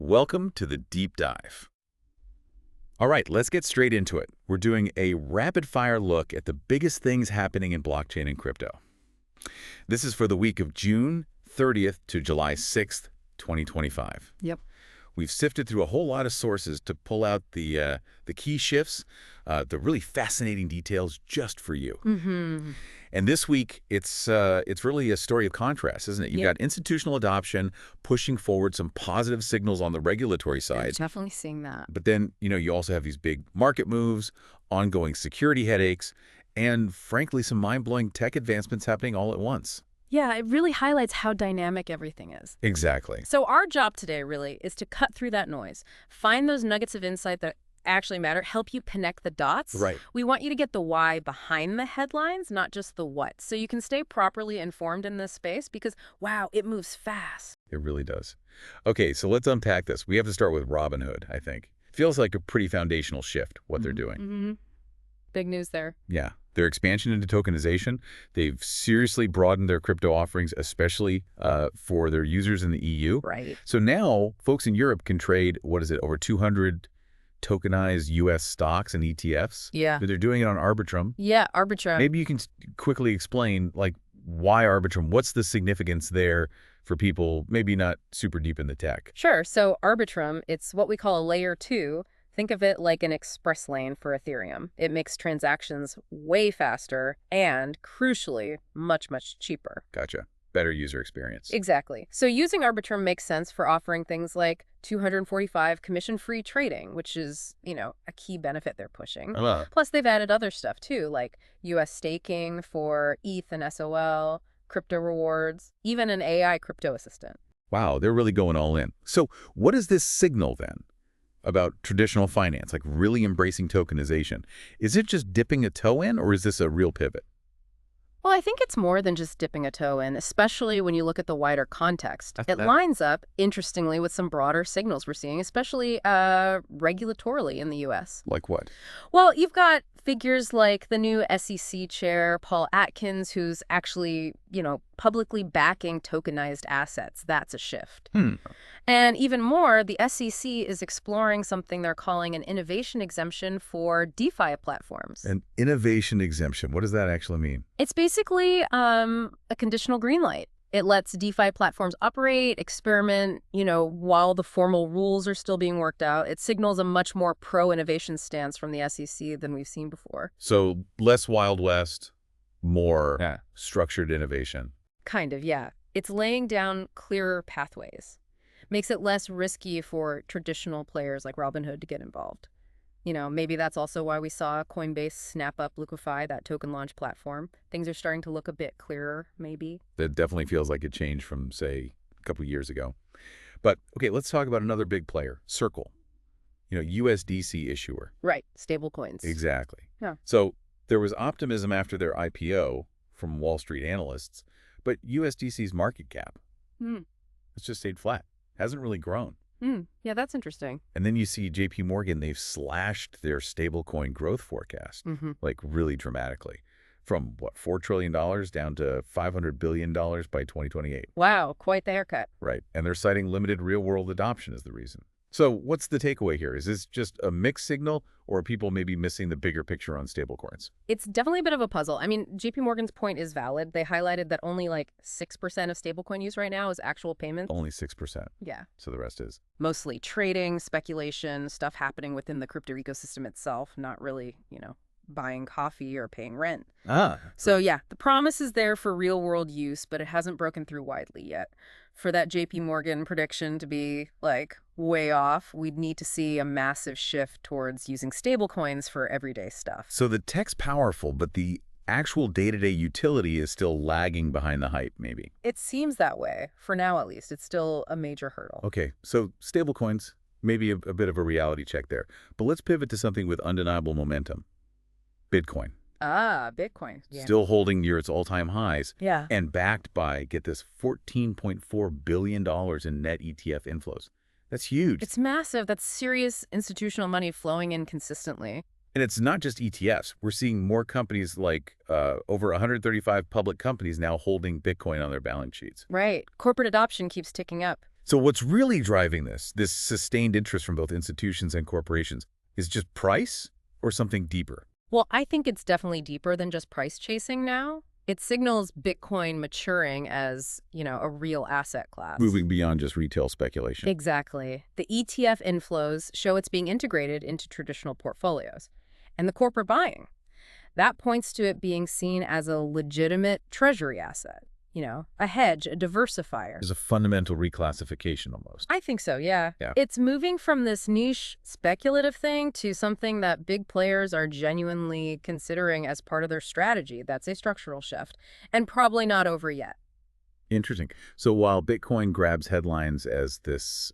Welcome to the Deep Dive. All right, let's get straight into it. We're doing a rapid-fire look at the biggest things happening in blockchain and crypto. This is for the week of June 30th to July 6th, 2025. Yep. We've sifted through a whole lot of sources to pull out the key shifts, the really fascinating details just for you. Mm-hmm. And this week, it's really a story of contrast, isn't it? You've got institutional adoption pushing forward some positive signals on the regulatory side. Definitely seeing that. But then, you also have these big market moves, ongoing security headaches, and frankly, some mind-blowing tech advancements happening all at once. Yeah, it really highlights how dynamic everything is. Exactly. So our job today really is to cut through that noise, find those nuggets of insight that actually matter, help you connect the dots. Right. We want you to get the why behind the headlines, not just the what. So you can stay properly informed in this space because, wow, it moves fast. It really does. Okay, so let's unpack this. We have to start with Robinhood, I think. Feels like a pretty foundational shift, what they're doing. Mm-hmm. Big news there. Yeah. Their expansion into tokenization, they've seriously broadened their crypto offerings, especially for their users in the EU. Right. So now folks in Europe can trade, over 200 tokenized U.S. stocks and ETFs. Yeah. But they're doing it on Arbitrum. Yeah, Arbitrum. Maybe you can quickly explain, why Arbitrum? What's the significance there for people maybe not super deep in the tech? Sure. So Arbitrum, it's what we call a layer 2. Think of it like an express lane for Ethereum. It makes transactions way faster and, crucially, much, much cheaper. Gotcha. Better user experience. Exactly. So using Arbitrum makes sense for offering things like 245 commission-free trading, which is, a key benefit they're pushing. Plus, they've added other stuff, too, like US staking for ETH and SOL, crypto rewards, even an AI crypto assistant. Wow, they're really going all in. So what does this signal, then, about traditional finance, really embracing tokenization? Is it just dipping a toe in, or is this a real pivot? Well, I think it's more than just dipping a toe in, especially when you look at the wider context. It lines up, interestingly, with some broader signals we're seeing, especially regulatorily in the U.S. Like what? Well, you've got figures like the new SEC Chair Paul Atkins, who's actually, publicly backing tokenized assets. That's a shift. And even more, the SEC is exploring something they're calling an innovation exemption for DeFi platforms. An innovation exemption. What does that actually mean? It's basically a conditional green light. It lets DeFi platforms operate, experiment, while the formal rules are still being worked out. It signals a much more pro-innovation stance from the SEC than we've seen before. So less Wild West, more structured innovation. Kind of, yeah. It's laying down clearer pathways. Makes it less risky for traditional players like Robinhood to get involved. Maybe that's also why we saw Coinbase snap up Liquify, that token launch platform. Things are starting to look a bit clearer, maybe. That definitely feels like it changed from, say, a couple of years ago. But, okay, let's talk about another big player, Circle. USDC issuer. Right, stablecoins. Exactly. Yeah. So there was optimism after their IPO from Wall Street analysts, but USDC's market cap, it's just stayed flat. Hasn't really grown. Yeah, that's interesting. And then you see JPMorgan, they've slashed their stablecoin growth forecast, really dramatically. From, $4 trillion down to $500 billion by 2028. Wow, quite the haircut. Right. And they're citing limited real-world adoption as the reason. So what's the takeaway here? Is this just a mixed signal, or are people maybe missing the bigger picture on stablecoins? It's definitely a bit of a puzzle. I mean, JPMorgan's point is valid. They highlighted that only 6% of stablecoin use right now is actual payments. Only 6%. Yeah. So the rest is? Mostly trading, speculation, stuff happening within the crypto ecosystem itself, not really, buying coffee or paying rent. So yeah, the promise is there for real-world use, but it hasn't broken through widely yet. For that JPMorgan prediction to be, way off, we'd need to see a massive shift towards using stablecoins for everyday stuff. So the tech's powerful, but the actual day-to-day utility is still lagging behind the hype, maybe? It seems that way. For now, at least. It's still a major hurdle. Okay, so stablecoins, maybe a bit of a reality check there. But let's pivot to something with undeniable momentum. Bitcoin. Bitcoin. Yeah. Still holding near its all-time highs. Yeah. And backed by, get this, $14.4 billion in net ETF inflows. That's huge. It's massive. That's serious institutional money flowing in consistently. And it's not just ETFs. We're seeing more companies over 135 public companies now holding Bitcoin on their balance sheets. Right. Corporate adoption keeps ticking up. So what's really driving this sustained interest from both institutions and corporations, is just price or something deeper? Well, I think it's definitely deeper than just price chasing now. It signals Bitcoin maturing as, a real asset class. Moving beyond just retail speculation. Exactly. The ETF inflows show it's being integrated into traditional portfolios. And the corporate buying, that points to it being seen as a legitimate treasury asset. A hedge, a diversifier. There's a fundamental reclassification almost. I think so, yeah. It's moving from this niche speculative thing to something that big players are genuinely considering as part of their strategy. That's a structural shift, and probably not over yet. Interesting. So while Bitcoin grabs headlines as this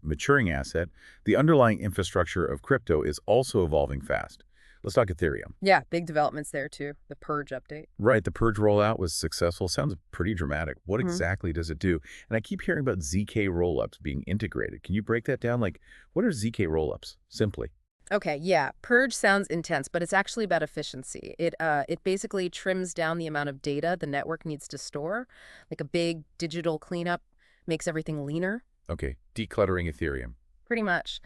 maturing asset, the underlying infrastructure of crypto is also evolving fast. Let's talk Ethereum. Yeah, big developments there, too. The Purge update. Right. The Purge rollout was successful. Sounds pretty dramatic. What exactly does it do? And I keep hearing about ZK-rollups being integrated. Can you break that down? What are ZK-rollups, simply? Okay, yeah. Purge sounds intense, but it's actually about efficiency. It basically trims down the amount of data the network needs to store. Like a big digital cleanup makes everything leaner. Okay. Decluttering Ethereum. Pretty much.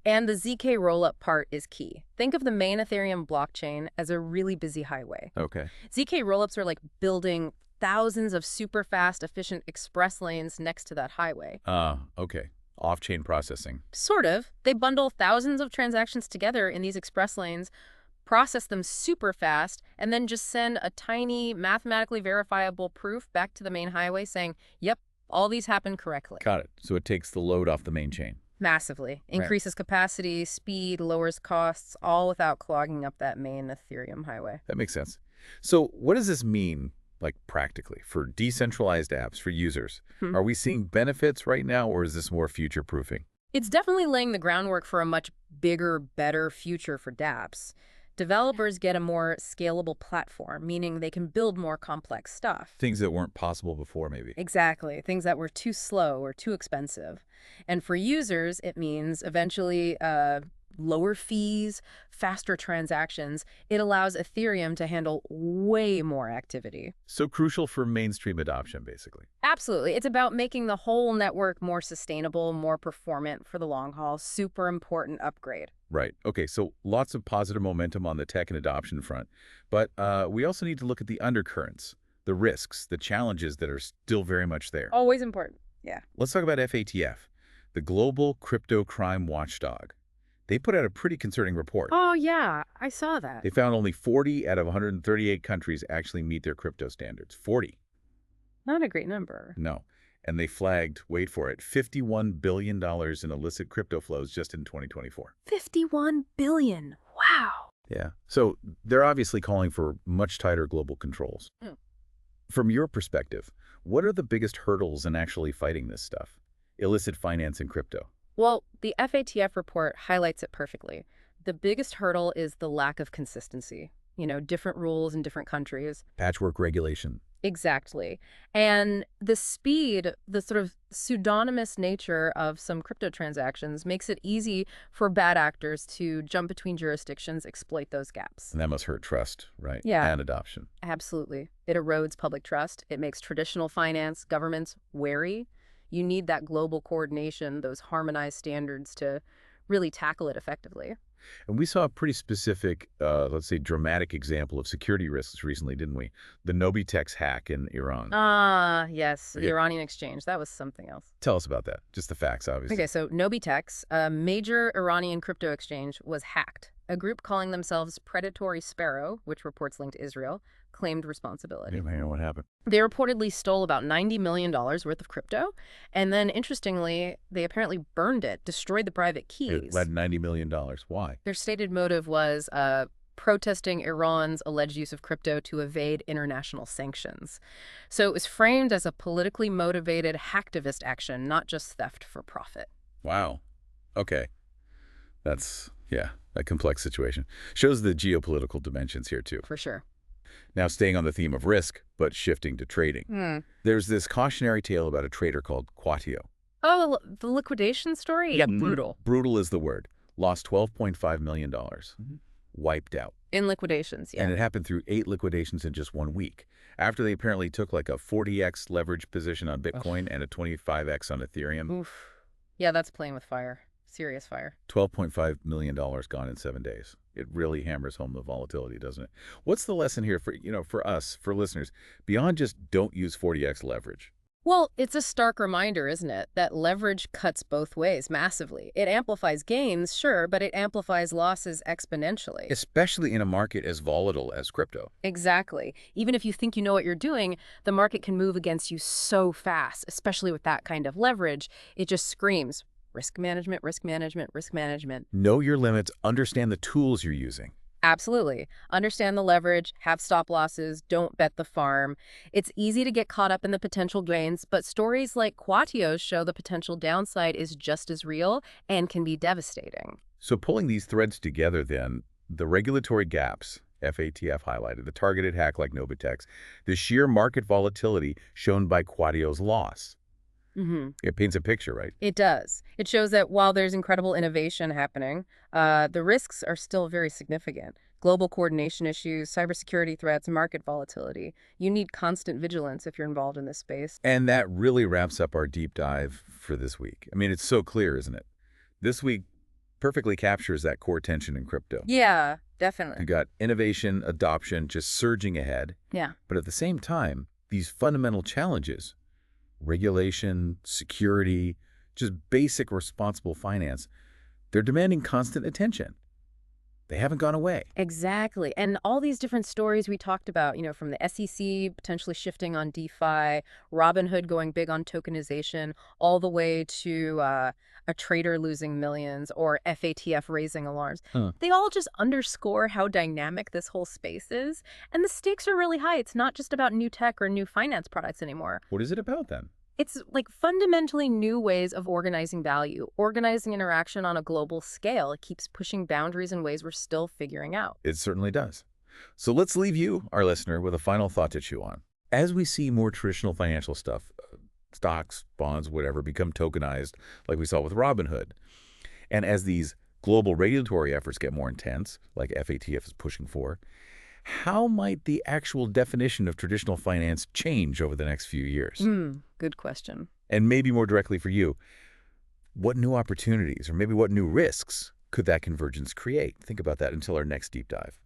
And the ZK rollup part is key. Think of the main Ethereum blockchain as a really busy highway. Okay. ZK rollups are like building thousands of super fast, efficient express lanes next to that highway. Okay. Off-chain processing. Sort of. They bundle thousands of transactions together in these express lanes, process them super fast, and then just send a tiny, mathematically verifiable proof back to the main highway saying, yep, all these happened correctly. Got it. So it takes the load off the main chain. Massively. Increases capacity, speed, lowers costs, all without clogging up that main Ethereum highway. That makes sense. So what does this mean, practically, for decentralized apps, for users? Are we seeing benefits right now, or is this more future-proofing? It's definitely laying the groundwork for a much bigger, better future for dApps. Developers get a more scalable platform, meaning they can build more complex stuff. Things that weren't possible before, maybe. Exactly. Things that were too slow or too expensive. And for users, it means eventually lower fees, faster transactions. It allows Ethereum to handle way more activity. So crucial for mainstream adoption, basically. Absolutely. It's about making the whole network more sustainable, more performant for the long haul. Super important upgrade. Right. Okay, so lots of positive momentum on the tech and adoption front. But we also need to look at the undercurrents, the risks, the challenges that are still very much there. Always important. Yeah. Let's talk about FATF, the Global Crypto Crime Watchdog. They put out a pretty concerning report. Oh, yeah. I saw that. They found only 40 out of 138 countries actually meet their crypto standards. 40. Not a great number. No. And they flagged, wait for it, $51 billion in illicit crypto flows just in 2024. $51 billion. Wow. Yeah. So they're obviously calling for much tighter global controls. From your perspective, what are the biggest hurdles in actually fighting this stuff? Illicit finance in crypto. Well, the FATF report highlights it perfectly. The biggest hurdle is the lack of consistency. Different rules in different countries. Patchwork regulation. Exactly. And the speed, the sort of pseudonymous nature of some crypto transactions makes it easy for bad actors to jump between jurisdictions, exploit those gaps. And that must hurt trust, right? Yeah. And adoption. Absolutely. It erodes public trust. It makes traditional finance governments wary. You need that global coordination, those harmonized standards to really tackle it effectively. And we saw a pretty specific, let's say, dramatic example of security risks recently, didn't we? The Nobitex hack in Iran. Yes, the Iranian exchange. That was something else. Tell us about that. Just the facts, obviously. Okay, so Nobitex, a major Iranian crypto exchange, was hacked. A group calling themselves Predatory Sparrow, which reports linked to Israel, claimed responsibility. What happened? They reportedly stole about $90 million worth of crypto, and then, interestingly, they apparently burned it, destroyed the private keys. It led $90 million. Why? Their stated motive was protesting Iran's alleged use of crypto to evade international sanctions. So it was framed as a politically motivated hacktivist action, not just theft for profit. Wow. Okay. That's, a complex situation. Shows the geopolitical dimensions here, too. For sure. Now, staying on the theme of risk, but shifting to trading. There's this cautionary tale about a trader called Quatio. Oh, the liquidation story? Yeah, brutal. Brutal is the word. Lost $12.5 million. wiped out. In liquidations, yeah. And it happened through 8 liquidations in just 1 week, after they apparently took like a 40x leverage position on Bitcoin and a 25x on Ethereum. Oof. Yeah, that's playing with fire. Serious fire. $12.5 million gone in 7 days. It really hammers home the volatility, doesn't it? What's the lesson here for, for us, for listeners, beyond just don't use 40x leverage? Well, it's a stark reminder, isn't it, that leverage cuts both ways massively. It amplifies gains, sure, but it amplifies losses exponentially. Especially in a market as volatile as crypto. Exactly. Even if you think you know what you're doing, the market can move against you so fast, especially with that kind of leverage. It just screams risk management, risk management, risk management. Know your limits, understand the tools you're using. Absolutely. Understand the leverage, have stop losses, don't bet the farm. It's easy to get caught up in the potential gains, but stories like Quatio's show the potential downside is just as real and can be devastating. So pulling these threads together then, the regulatory gaps, FATF highlighted, the targeted hack like Novitex, the sheer market volatility shown by Quatio's loss. It paints a picture, right? It does. It shows that while there's incredible innovation happening, the risks are still very significant. Global coordination issues, cybersecurity threats, market volatility. You need constant vigilance if you're involved in this space. And that really wraps up our deep dive for this week. I mean, it's so clear, isn't it? This week perfectly captures that core tension in crypto. Yeah, definitely. You got innovation, adoption just surging ahead. Yeah. But at the same time, these fundamental challenges, regulation, security, just basic responsible finance, they're demanding constant attention. They haven't gone away. Exactly. And all these different stories we talked about, from the SEC potentially shifting on DeFi, Robinhood going big on tokenization, all the way to a trader losing millions or FATF raising alarms. They all just underscore how dynamic this whole space is. And the stakes are really high. It's not just about new tech or new finance products anymore. What is it about then? It's like fundamentally new ways of organizing value, organizing interaction on a global scale. It keeps pushing boundaries in ways we're still figuring out. It certainly does. So let's leave you, our listener, with a final thought to chew on. As we see more traditional financial stuff, stocks, bonds, whatever, become tokenized, like we saw with Robinhood, and as these global regulatory efforts get more intense, like FATF is pushing for, how might the actual definition of traditional finance change over the next few years? Good question. And maybe more directly for you, what new opportunities or maybe what new risks could that convergence create? Think about that until our next deep dive.